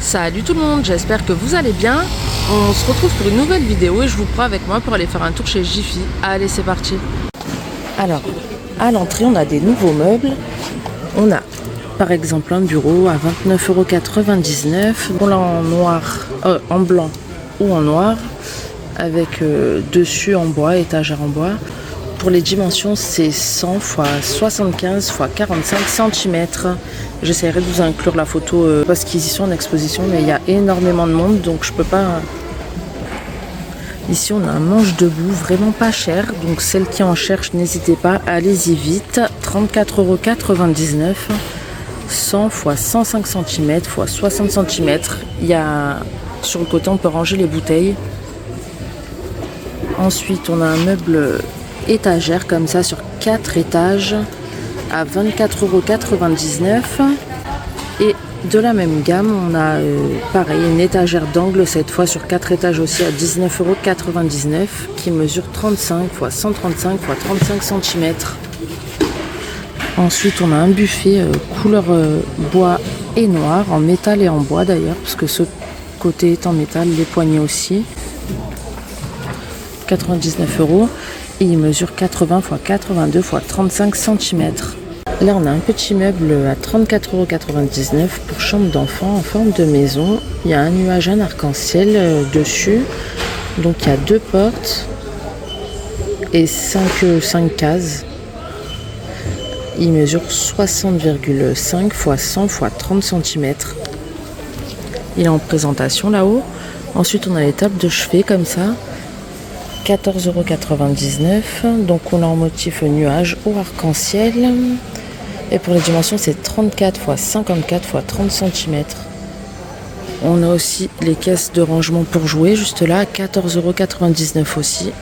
Salut tout le monde, j'espère que vous allez bien. On se retrouve pour une nouvelle vidéo et je vous prends avec moi pour aller faire un tour chez Jiffy. Allez, c'est parti. Alors, à l'entrée, on a des nouveaux meubles. On a par exemple un bureau à 29,99 €. On l'a en noir, en blanc ou en noir, avec dessus en bois, étagère en bois. Pour les dimensions, c'est 100 x 75 x 45 cm. J'essaierai de vous inclure la photo parce qu'ils y sont en exposition, mais il y a énormément de monde, donc je peux pas. Ici, on a un manche debout, vraiment pas cher. Donc celles qui en cherchent, n'hésitez pas, allez-y vite. 34,99 €. 100 x 105 cm x 60 cm. Il y a sur le côté, on peut ranger les bouteilles. Ensuite, on a un meuble étagère comme ça sur 4 étages à 24,99 €. Et de la même gamme, on a pareil une étagère d'angle, cette fois sur 4 étages aussi à 19,99 € qui mesure 35 x 135 x 35 cm. Ensuite, on a un buffet couleur bois et noir, en métal et en bois d'ailleurs, parce que ce côté est en métal, les poignées aussi. 99 € et il mesure 80 x 82 x 35 cm. Là, on a un petit meuble à 34,99 € pour chambre d'enfant en forme de maison. Il y a un nuage, un arc-en-ciel dessus. Donc, il y a 2 portes et 5 cases. Il mesure 60,5 x 100 x 30 cm. Il est en présentation là-haut. Ensuite, on a les tables de chevet comme ça. 14,99 €. Donc, on a en motif nuage ou arc-en-ciel. Et pour les dimensions, c'est 34 x 54 x 30 cm. On a aussi les caisses de rangement pour jouer, juste là, 14,99 € aussi.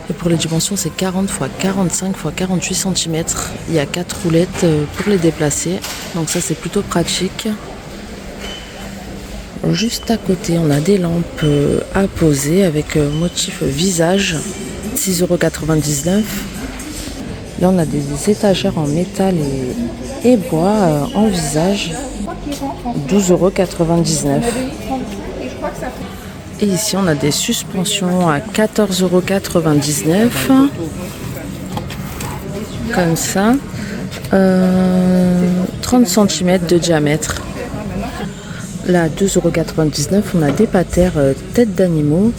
Et pour les dimensions, c'est 40 x 45 x 48 cm. Il y a 4 roulettes pour les déplacer. Donc ça, c'est plutôt pratique. Juste à côté, on a des lampes à poser avec motif visage, 6,99 €. Là, on a des étagères en métal et bois en visage, 12,99 €. Et ici, on a des suspensions à 14,99 €, comme ça, 30 cm de diamètre. Là, à 2,99 €, on a des patères têtes d'animaux.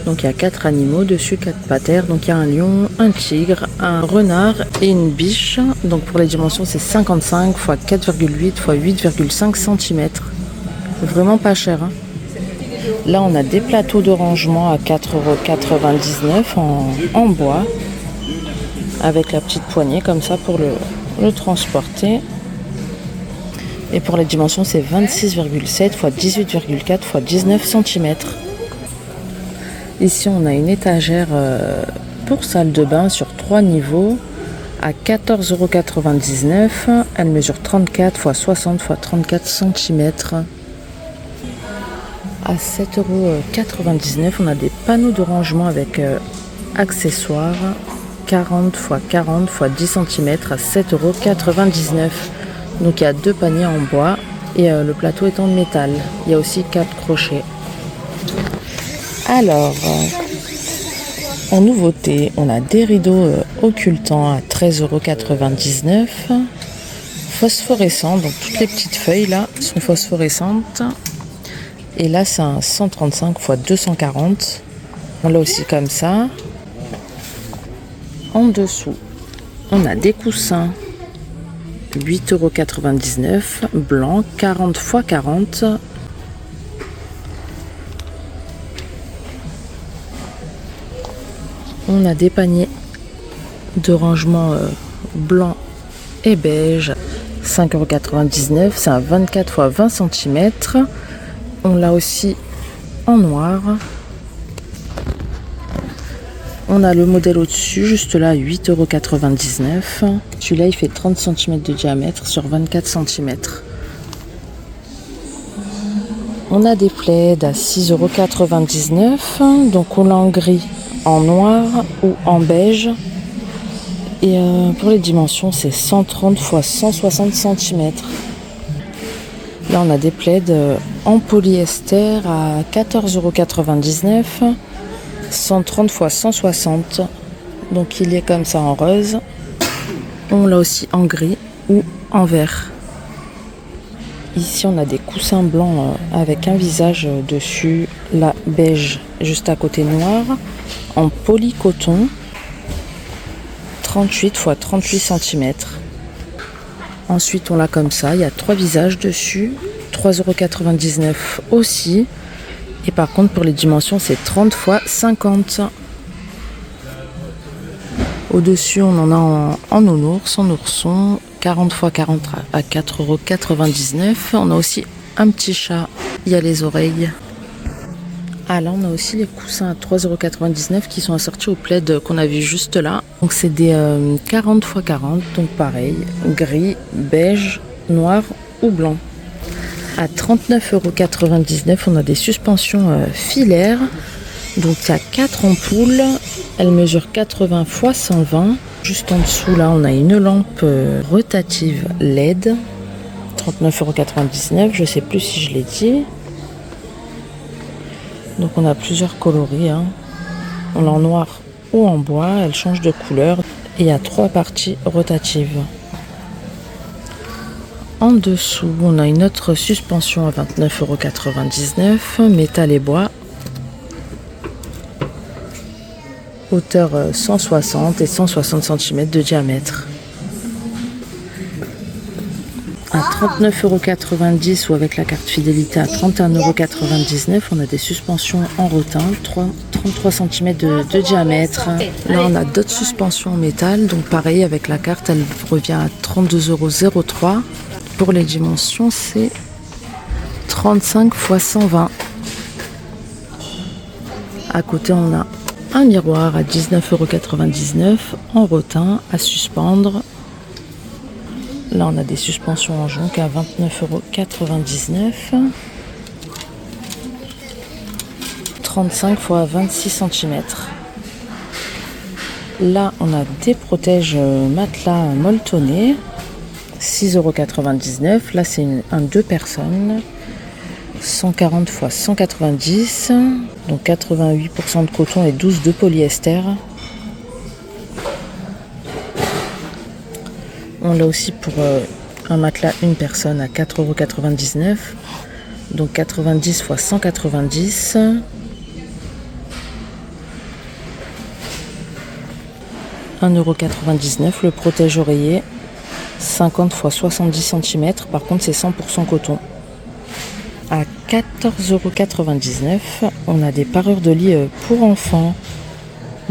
Donc il y a 4 animaux dessus, 4 patères. Donc il y a un lion, un tigre, un renard et une biche. Donc pour les dimensions, c'est 55 x 4,8 x 8,5 cm. Vraiment pas cher. Là, on a des plateaux de rangement à 4,99 € en bois. Avec la petite poignée comme ça pour le transporter. Et pour les dimensions, c'est 26,7 x 18,4 x 19 cm. Ici, on a une étagère pour salle de bain sur 3 niveaux à 14,99 €. Elle mesure 34 x 60 x 34 cm. À 7,99 €, on a des panneaux de rangement avec accessoires 40 x 40 x 10 cm à 7,99 €. Donc il y a 2 paniers en bois et le plateau est en métal. Il y a aussi 4 crochets. Alors, en nouveauté, on a des rideaux occultants à 13,99 €. Phosphorescents, donc toutes les petites feuilles là sont phosphorescentes. Et là, c'est un 135 x 240. On l'a aussi comme ça. En dessous, on a des coussins 8,99 €, blanc, 40 x 40. On a des paniers de rangement blanc et beige, 5,99 €. C'est un 24 x 20 cm. On l'a aussi en noir. On a le modèle au-dessus, juste là, 8,99 €. Celui-là, il fait 30 cm de diamètre sur 24 cm. On a des plaids à 6,99 €. Donc, on l'a en gris, en noir ou en beige. Et pour les dimensions, c'est 130 x 160 cm. Là, on a des plaids en polyester à 14,99 €, 130 x 160. Donc, il est comme ça en rose. On l'a aussi en gris ou en vert. Ici, on a des coussins blancs avec un visage dessus, là, beige, juste à côté noir, en polycoton, 38 x 38 cm. Ensuite, on l'a comme ça, il y a 3 visages dessus, 3,99 € aussi. Et par contre, pour les dimensions, c'est 30 x 50. Au-dessus, on en a en nounours, en ourson, 40 x 40 à 4,99 €. On a aussi un petit chat, il y a les oreilles. Ah là, on a aussi les coussins à 3,99 € qui sont assortis au plaid qu'on a vu juste là. Donc c'est des 40 x 40, donc pareil, gris, beige, noir ou blanc. À 39,99 €, on a des suspensions filaires. Donc il y a 4 ampoules, elles mesurent 80 x 120. Juste en dessous là, on a une lampe rotative LED, 39,99 €, je sais plus si je l'ai dit. Donc on a plusieurs coloris, hein. On l'a en noir ou en bois, elle change de couleur et il y a 3 parties rotatives. En dessous, on a une autre suspension à 29,99 €, métal et bois. Hauteur 160 et 160 cm de diamètre. À 39,90 € ou avec la carte fidélité à 31,99 €, on a des suspensions en rotin, 33 cm de diamètre. Là, on a d'autres suspensions en métal, donc pareil, avec la carte, elle revient à 32,03 €. Pour les dimensions, c'est 35 x 120. À côté, on a un miroir à 19,99 € en rotin à suspendre. Là, on a des suspensions en jonc à 29,99 €. 35 x 26 cm. Là, on a des protèges matelas molletonnés. 6,99 €. Là, c'est un 2 personnes. 140 x 190. Donc 88% de coton et 12 de polyester. On l'a aussi pour un matelas une personne à 4,99 €. Donc 90 x 190. €1,99 le protège oreiller. 50 x 70 cm. Par contre, c'est 100% coton. À 14,99 €, on a des parures de lit pour enfants.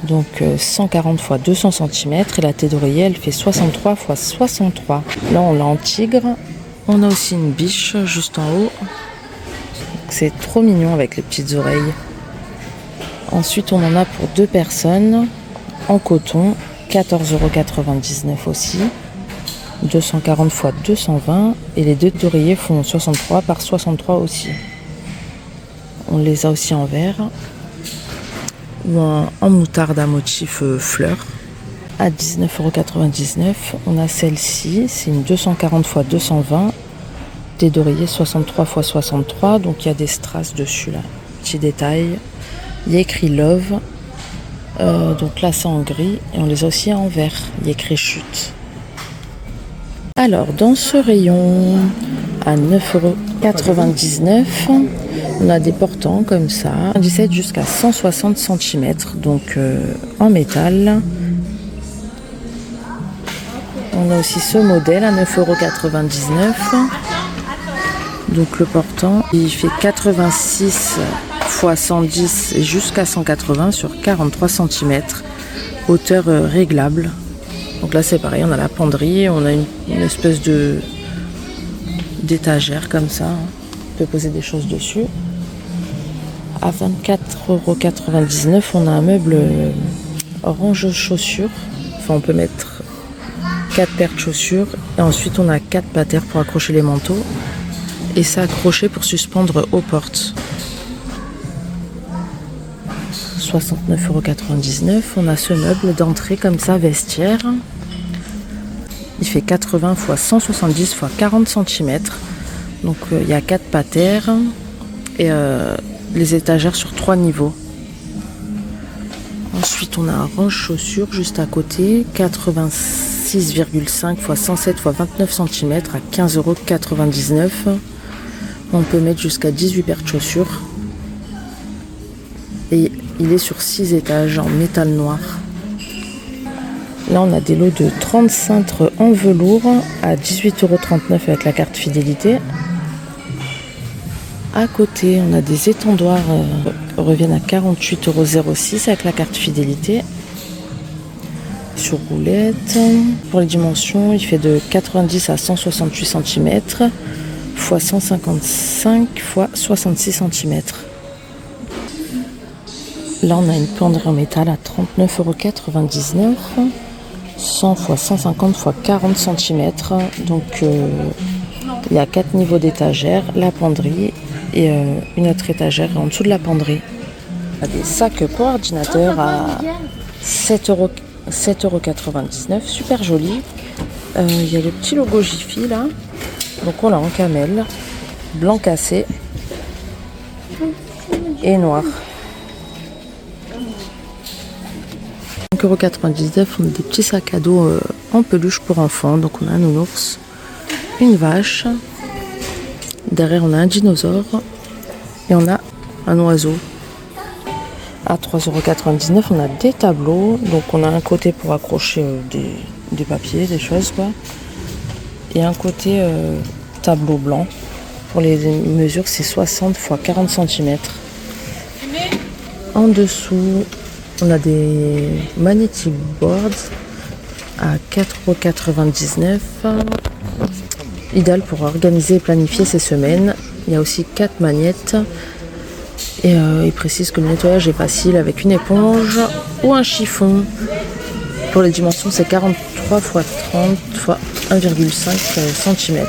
Donc 140 x 200 cm. Et la tête d'oreiller, elle fait 63 x 63. Là, on l'a en tigre. On a aussi une biche juste en haut. C'est trop mignon avec les petites oreilles. Ensuite, on en a pour 2 personnes en coton. 14,99 € aussi. 240 x 220 et les 2 d'oreiller font 63 par 63 aussi. On les a aussi en vert ou en moutarde à motif fleur. À 19,99 €, on a celle-ci, c'est une 240 x 220, des d'oreiller 63 x 63, donc il y a des strass dessus là, petit détail. Il y a écrit Love, donc là c'est en gris et on les a aussi en vert, il y a écrit Chute. Alors, dans ce rayon, à 9,99 €, on a des portants comme ça, 17 jusqu'à 160 cm, donc en métal. On a aussi ce modèle à 9,99 €. Donc le portant, il fait 86 x 110 et jusqu'à 180 sur 43 cm, hauteur réglable. Donc là c'est pareil, on a la penderie, on a une espèce d'étagère comme ça, hein. On peut poser des choses dessus. À 24,99 €, on a un meuble range chaussures. Enfin, on peut mettre 4 paires de chaussures et ensuite on a 4 patères pour accrocher les manteaux et ça accroché pour suspendre aux portes. 69,99 €. On a ce meuble d'entrée comme ça, vestiaire. Il fait 80 x 170 x 40 cm. Donc il y a 4 patères et les étagères sur 3 niveaux. Ensuite on a un range chaussures juste à côté, 86,5 x 107 x 29 cm à 15,99 €. On peut mettre jusqu'à 18 paires de chaussures. Et il est sur 6 étages en métal noir. Là on a des lots de 30 cintres en velours à 18,39 € avec la carte fidélité. À côté on a des étendoirs reviennent à 48,06 € avec la carte fidélité. Sur roulette. Pour les dimensions, il fait de 90 à 168 cm x 155 x 66 cm. Là on a une penderie en métal à 39,99 €. 100 x 150 x 40 cm. Donc il y a 4 niveaux d'étagères, la penderie et une autre étagère en dessous de la penderie. Il y a des sacs pour ordinateur à 7,99 €, super joli. Il y a le petit logo Jiffy là. Donc on l'a en camel, blanc cassé et noir. 5,99 €, on a des petits sacs à dos en peluche pour enfants. Donc on a un nounours, une vache, derrière on a un dinosaure et on a un oiseau. À 3,99 € on a des tableaux. Donc on a un côté pour accrocher des papiers, des choses quoi. Et un côté tableau blanc. Pour les mesures c'est 60 x 40 cm. En dessous on a des magnetic boards à 4,99 €. Idéal pour organiser et planifier ses semaines. Il y a aussi 4 magnettes. Et il précise que le nettoyage est facile avec une éponge ou un chiffon. Pour les dimensions c'est 43 x 30 x 1,5 cm.